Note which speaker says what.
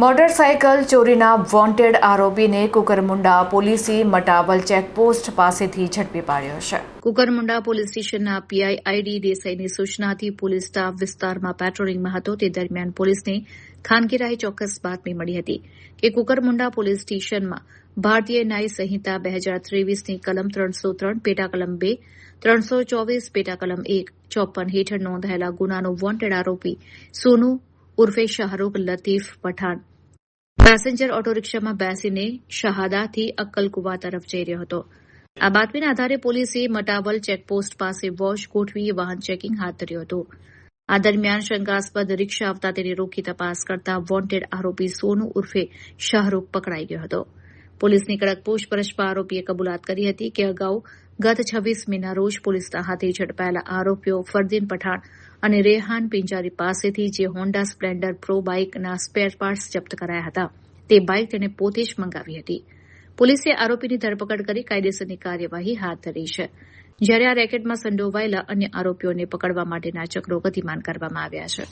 Speaker 1: Motorcycle ચોરીના wanted આરોપીને કુકરમુંડા પોલીસે મટાવલ ચેકપોસ્ટ પાસેથી ઝડપી પાડ્યો છે.
Speaker 2: કુકરમુંડા પોલીસ સ્ટેશનના પીઆઈ આઈડી દેસાઈની સૂચનાથી પોલીસ સ્ટાફ વિસ્તારમાં પેટ્રોલિંગમાં હતો. તે દરમિયાન પોલીસને ખાનગીરાએ ચોક્કસ બાતમી મળી હતી કે કુકરમુંડા પોલીસ સ્ટેશનમાં ભારતીય ન્યાય સંહિતા 2023ની કલમ 303 પેટા કલમ 2 324 પેટા કલમ 1 54 હેઠળ નોંધાયેલા ગુનાનો વોન્ટેડ આરોપી સોનુ ઉર્ફે શાહરૂખ લતીફ પઠાણ પેસેન્જર ઓટો રિક્ષામાં બેસીને શહાદાથી અક્કલકુવા તરફ જઈ રહ્યો હતો. આ બાતમીના આધારે પોલીસે મટાવલ ચેકપોસ્ટ પાસે વોચ ગોઠવી વાહન ચેકિંગ હાથ ધર્યું હતું. આ દરમિયાન શંકાસ્પદ રિક્ષા આવતા તેને રોકી તપાસ કરતા વોન્ટેડ આરોપી સોનુ ઉર્ફે શાહરૂખ પકડાઈ ગયો હતો. પોલીસની કડક પૂછપરછમાં આરોપીએ કબૂલાત કરી હતી કે અગાઉ ગત 26 મેના રોજ પોલીસના હાથે ઝડપાયેલા આરોપીઓ ફરદીન પઠાણ અને રેહાન પિંજારી પાસેથી જે હોન્ડા સ્પ્લેન્ડર પ્રો બાઇકના સ્પેર પાર્ટ્સ જપ્ત કરાયા હતા તે બાઇક તેણે પોતે જ મંગાવી હતી. પોલીસે આરોપીની ધરપકડ કરી કાયદેસરની કાર્યવાહી હાથ ધરી છે, જ્યારે આ રેકેટમાં સંડોવાયેલા અન્ય આરોપીઓને પકડવા માટેના ચક્રો ગતિમાન કરવામાં આવ્યા છે.